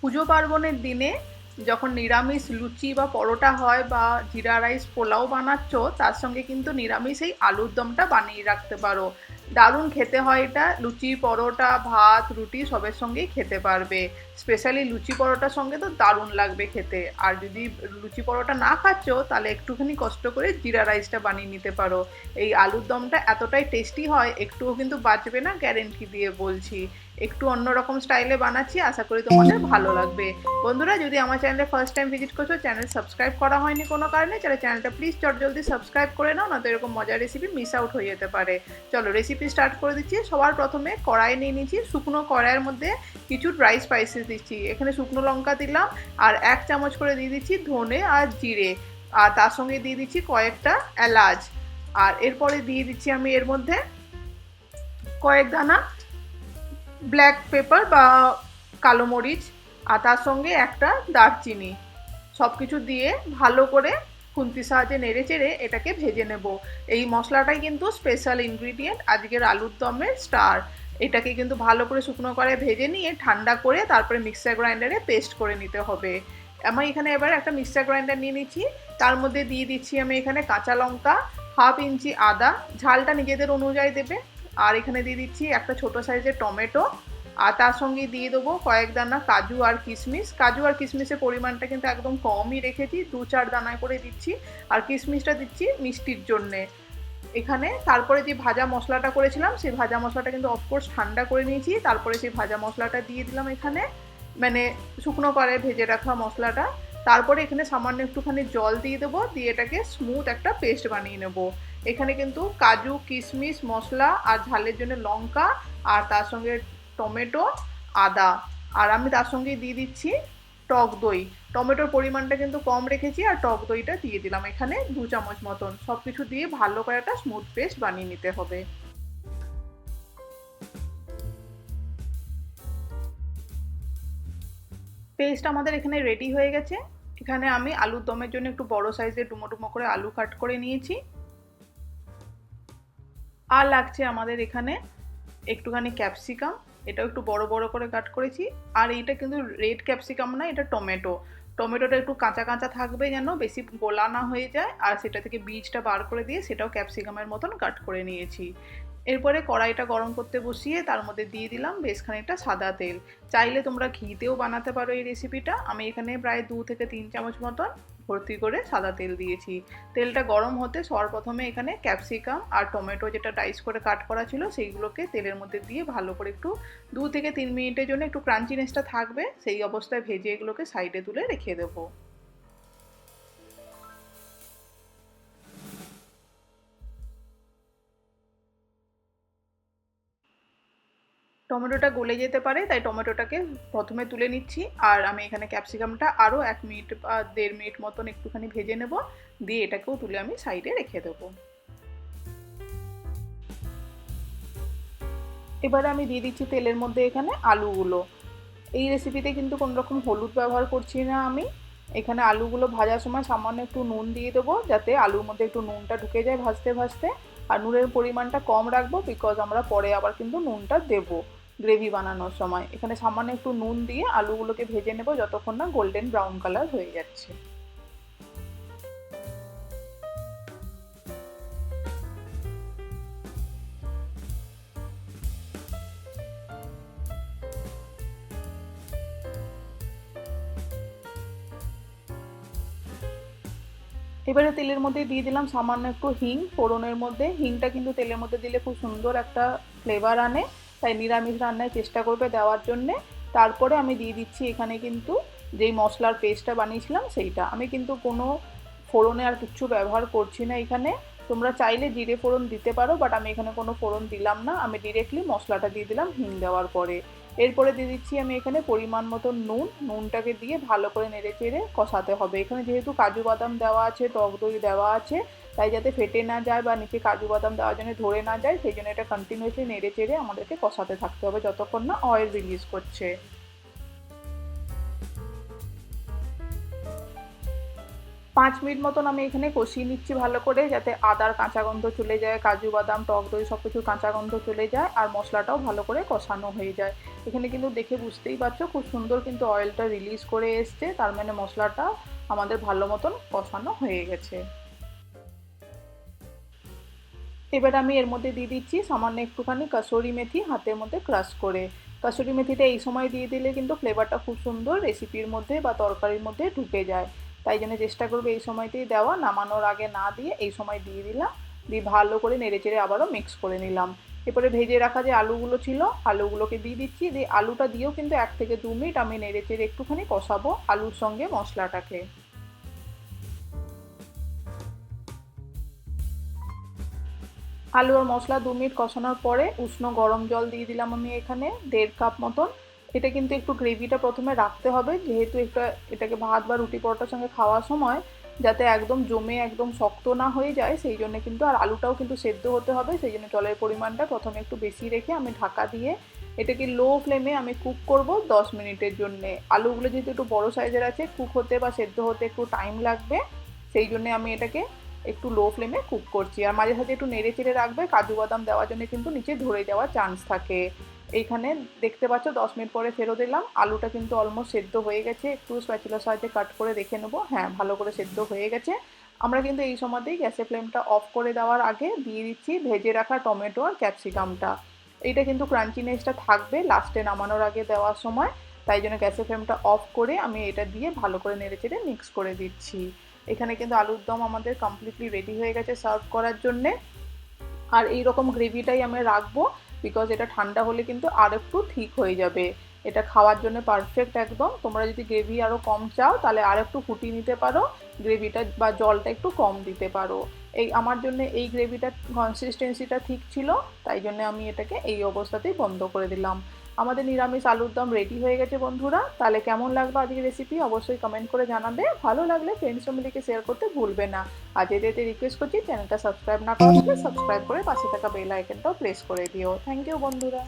পুজো পার্বণের দিনে যখন নিরামিষ লুচি বা পরোটা হয় বা জিরা রাইস পোলাও বানাচ্ছ, তার সঙ্গে কিন্তু নিরামিষ এই আলুর দমটা বানিয়ে রাখতে পারো। দারুণ খেতে হয় এটা, লুচি পরোটা ভাত রুটি সবের সঙ্গেই খেতে পারবে। স্পেশালি লুচি পরোটার সঙ্গে তো দারুণ লাগবে খেতে। আর যদি লুচি পরোটা না খাচ্ছ, তাহলে একটুখানি কষ্ট করে জিরা রাইসটা বানিয়ে নিতে পারো। এই আলুর দমটা এতটাই টেস্টি হয়, একটুও কিন্তু বাঁচবে না, গ্যারেন্টি দিয়ে বলছি। একটু অন্যরকম স্টাইলে বানাচ্ছি, আশা করি তোমাদের ভালো লাগবে। বন্ধুরা, যদি আমার চ্যানেলে ফার্স্ট টাইম ভিজিট করছো, চ্যানেল সাবস্ক্রাইব করা হয়নি কোনো কারণে, তাহলে চ্যানেলটা প্লিজ জলদি সাবস্ক্রাইব করে নাও, না তো এরকম মজার রেসিপি মিস আউট হয়ে যেতে পারে। চলো রেসিপি স্টার্ট করে দিচ্ছি। সবার প্রথমে কড়াই নিয়ে নিচ্ছি, শুকনো কড়াইয়ের মধ্যে কিছু ড্রাই স্পাইসেস দিচ্ছি। এখানে শুকনো লঙ্কা দিলাম, আর 1 চামচ করে দিয়ে দিচ্ছি ধনে আর জিরে, আর তার সঙ্গে দিয়ে দিচ্ছি কয়েকটা এলাচ। আর এরপরে দিয়ে দিচ্ছি আমি এর মধ্যে কয়েক দানা ব্ল্যাক পেপার বা কালো মরিচ, আর তার সঙ্গে একটা দারচিনি। সব কিছু দিয়ে ভালো করে খুন্তির সাহায্যে নেড়ে চেড়ে এটাকে ভেজে নেব। এই মশলাটাই কিন্তু স্পেশাল ইনগ্রিডিয়েন্ট, আজকের আলুর দমের স্টার। এটাকে কিন্তু ভালো করে শুকনো করে ভেজে নিয়ে ঠান্ডা করে তারপরে মিক্সার গ্রাইন্ডারে পেস্ট করে নিতে হবে। আমি এখানে এবার একটা মিক্সার গ্রাইন্ডার নিয়ে নিচ্ছি, তার মধ্যে দিয়ে দিচ্ছি আমি এখানে কাঁচা লঙ্কা, 1/2 ইঞ্চি আদা, ঝালটা নিজেদের অনুযায়ী দেবে। আর এখানে দিয়ে দিচ্ছি একটা ছোট সাইজের টমেটো, আর তার সঙ্গে দিয়ে দেবো কয়েক দানা কাজু আর কিশমিশ। কাজু আর কিশমিশের পরিমাণটা কিন্তু একদম কমই রেখেছি, 2-4 দানা করে দিচ্ছি। আর কিশমিশটা দিচ্ছি মিষ্টির জন্যে। এখানে তারপরে যে ভাজা মশলাটা করেছিলাম, সেই ভাজা মশলাটা কিন্তু অফকোর্স ঠান্ডা করে নিয়েছি। তারপরে সেই ভাজা মশলাটা দিয়ে দিলাম এখানে, মানে শুকনো করে ভেজে রাখা মশলাটা। তারপরে এখানে সামান্য একটুখানি জল দিয়ে দেবো, দিয়ে এটাকে স্মুথ একটা পেস্ট বানিয়ে নেব। এখানে কিন্তু কাজু কিশমিশ মশলা আর ঝালের জন্য লঙ্কা, আর তার সঙ্গে টমেটো, আদা, আর আমি তার সঙ্গে দিয়ে দিচ্ছি টক দই। টমেটোর পরিমাণটা কিন্তু কম রেখেছি, আর টক দইটা দিয়ে দিলাম এখানে 2 চামচ মতন। সব কিছু দিয়ে ভালো করে একটা স্মুথ পেস্ট বানিয়ে নিতে হবে। পেস্ট আমাদের এখানে রেডি হয়ে গেছে। এখানে আমি আলুর দমের জন্য একটু বড় সাইজের ডুমো ডুমো করে আলু কাট করে নিয়েছি। আর লাগছে আমাদের এখানে একটুখানি ক্যাপসিকাম, এটাও একটু বড় বড় করে কাট করেছি। আর এইটা কিন্তু রেড ক্যাপসিকাম না, এটা টমেটো। টমেটোটা একটু কাঁচা কাঁচা থাকবে, যেন বেশি গোলা না হয়ে যায়। আর সেটা থেকে বীজটা বার করে দিয়ে সেটাও ক্যাপসিকামের মতন কাট করে নিয়েছি। এরপরে কড়াইটা গরম করতে বসিয়ে তার মধ্যে দিয়ে দিলাম বেশ খানিকটা সাদা তেল। চাইলে তোমরা ঘিতেও বানাতে পারো এই রেসিপিটা। আমি এখানে প্রায় 2 থেকে 3 চামচ মতন ভর্তি করে সাদা তেল দিয়েছি। তেলটা গরম হতে সবার প্রথমে এখানে ক্যাপসিকাম আর টমেটো যেটা ডাইস করে কাট করা ছিল সেইগুলোকে তেলের মধ্যে দিয়ে ভালো করে একটু 2 থেকে 3 মিনিটের জন্য একটু ক্রাঞ্চিনেসটা থাকবে সেই অবস্থায় ভেজে এগুলোকে সাইডে তুলে রেখে দেবো। টমেটোটা গলে যেতে পারে, তাই টমেটোটাকে প্রথমে তুলে নিচ্ছি। আর আমি এখানে ক্যাপসিকামটা আরও 1 মিনিট বা 1.5 মিনিট মতন একটুখানি ভেজে নেব, দিয়ে এটাকেও তুলে আমি সাইডে রেখে দেবো। এবারে আমি দিয়ে দিচ্ছি তেলের মধ্যে এখানে আলুগুলো। এই রেসিপিতে কিন্তু কোনো রকম হলুদ ব্যবহার করছি না আমি। এখানে আলুগুলো ভাজার সময় সামান্য একটু নুন দিয়ে দেবো, যাতে আলুর মধ্যে একটু নুনটা ঢুকে যায় ভাজতে ভাজতে। আর নুনের পরিমাণটা কম রাখবো, বিকজ আমরা পরে আবার কিন্তু নুনটা দেবো গ্রেভি বানানোর সময়। এখানে সামান্য একটু নুন দিয়ে আলুগুলোকে ভেজে নেবো যতক্ষণ না গোল্ডেন ব্রাউন কালার হয়ে যাচ্ছে। এবারে তেলের মধ্যে দিয়ে দিলাম সামান্য একটু হিং ফোড়নের মধ্যে। হিংটা কিন্তু তেলের মধ্যে দিলে খুব সুন্দর একটা ফ্লেভার আনে, তাই নিরামিষ রান্নায় চেষ্টা করবে দেওয়ার জন্যে। তারপরে আমি দিয়ে দিচ্ছি এখানে কিন্তু যেই মশলার পেস্টটা বানিয়েছিলাম সেইটা। আমি কিন্তু কোনো ফোড়নে আর কিচ্ছু ব্যবহার করছি না এখানে। তোমরা চাইলে জিরে ফোড়ন দিতে পারো, বাট আমি এখানে কোনো ফোড়ন দিলাম না, আমি ডিরেক্টলি মশলাটা দিয়ে দিলাম হিং দেওয়ার পরে। এরপরে দিয়ে দিচ্ছি আমি এখানে পরিমাণ মতো নুন। নুনটাকে দিয়ে ভালো করে নেড়ে চেড়ে কষাতে হবে। এখানে যেহেতু কাজু বাদাম দেওয়া আছে, টক দই দেওয়া আছে, তাই যাতে ফেটে না যায় বা নিচে কাজু বাদাম দেওয়ার জন্য ধরে না যায়, সেই জন্য এটা কন্টিনিউয়াসলি নেড়ে চেড়ে আমাদেরকে কষাতে থাকতে হবে যতক্ষণ না অয়েল রিলিজ করছে। 5 মিনিট মতন আমি এখানে কষিয়ে নিচ্ছি ভালো করে, যাতে আদার কাঁচা গন্ধ চলে যায়, কাজু বাদাম টক দই সব কিছু কাঁচা গন্ধ চলে যায় আর মশলাটাও ভালো করে কষানো হয়ে যায়। এখানে কিন্তু দেখে বুঝতেই পারছো খুব সুন্দর কিন্তু অয়েলটা রিলিজ করে এসছে, তার মানে মশলাটা আমাদের ভালো মতন কষানো হয়ে গেছে। এবার আমি এর মধ্যে দিয়ে দিচ্ছি সামান্য একটুখানি কাসুরি মেথি হাতের মধ্যে ক্রাশ করে। কাসুরি মেথিটা এই সময় দিয়ে দিলে কিন্তু ফ্লেভারটা খুব সুন্দর রেসিপির মধ্যে বা তরকারির মধ্যে ঢুকে যায়, তাই জন্য চেষ্টা করবে এই সময়তেই দেওয়া, নামানোর আগে না দিয়ে এই সময় দিয়ে দিলাম। দিয়ে ভালো করে নেড়েচেড়ে আবারও মিক্স করে নিলাম। এরপরে ভেজে রাখা যে আলুগুলো ছিল আলুগুলোকে দিয়ে দিচ্ছি, দিয়ে আলুটা দিয়েও কিন্তু 1 থেকে 2 মিনিট আমি নেড়েচেড়ে একটুখানি কষাবো আলুর সঙ্গে মশলাটাকে। আলু আর মশলা 2 মিনিট কষানোর পরে উষ্ণ গরম জল দিয়ে দিলাম আমি এখানে 1.5 কাপ মতন। এটা কিন্তু একটু গ্রেভিটা প্রথমে রাখতে হবে, যেহেতু এটাকে ভাত বা রুটি পরোটার সঙ্গে খাওয়ার সময় যাতে একদম জমে একদম শক্ত না হয়ে যায়, সেই জন্য কিন্তু আর আলুটাও কিন্তু সেদ্ধ হতে হবে, সেই জন্য জলের পরিমাণটা প্রথমে একটু বেশি রেখে আমি ঢাকা দিয়ে এটাকে লো ফ্লেমে আমি কুক করব 10 মিনিটের জন্যে। আলুগুলো যেহেতু একটু বড় সাইজের আছে, কুক হতে বা সেদ্ধ হতে একটু টাইম লাগবে, সেই জন্য আমি এটাকে একটু লো ফ্লেমে কুক করছি। আর মাঝে সাঝে একটু নেড়ে চেড়ে রাখবে, কাজু বাদাম দেওয়ার জন্য কিন্তু নিচে ধরে যাওয়ার চান্স থাকে। এইখানে দেখতে পাচ্ছ 10 মিনিট পরে ফেরত এলাম, আলুটা কিন্তু অলমোস্ট সেদ্ধ হয়ে গেছে। একটু স্প্যাচুলার সাহায্যে কাট করে দেখে নেবো, হ্যাঁ ভালো করে সেদ্ধ হয়ে গেছে। আমরা কিন্তু এই সময়তেই গ্যাসের ফ্লেমটা অফ করে দেওয়ার আগে দিয়ে দিচ্ছি ভেজে রাখা টমেটো আর ক্যাপসিকামটা। এইটা কিন্তু ক্রাঞ্চিনেসটা থাকবে লাস্টে নামানোর আগে দেওয়ার সময়, তাই জন্য গ্যাসের ফ্লেমটা অফ করে আমি এটা দিয়ে ভালো করে নেড়ে চেড়ে মিক্স করে দিচ্ছি। এখানে কিন্তু আলুর দম আমাদের কমপ্লিটলি রেডি হয়ে গেছে সার্ভ করার জন্যে। আর এই রকম গ্রেভিটাই আমি রাখবো, বিকজ এটা ঠান্ডা হলে কিন্তু আর একটু ঠিক হয়ে যাবে। এটা খাওয়ার জন্য পারফেক্ট একদম। তোমরা যদি গ্রেভি আরও কম চাও তাহলে আর একটু ফুটিয়ে নিতে পারো, গ্রেভিটা বা জলটা একটু কম দিতে পারো। এই আমার জন্য এই গ্রেভিটার কনসিস্টেন্সিটা ঠিক ছিল, তাই জন্য আমি এটাকে এই অবস্থাতেই বন্ধ করে দিলাম। আমাদের নিরামিষ আলুর দম রেডি হয়ে গেছে বন্ধুরা। তাহলে কেমন লাগলো আজকের রেসিপি অবশ্যই কমেন্ট করে জানাবে, ভালো লাগলে ফ্রেন্ডস ফ্যামিলিকে শেয়ার করতে ভুলবে না। আর যেতে যেতে রিকোয়েস্ট করছি চ্যানেলটা সাবস্ক্রাইব না করলে সাবস্ক্রাইব করে পাশে থাকা বেল আইকনটাও প্রেস করে দিও। থ্যাংক ইউ বন্ধুরা।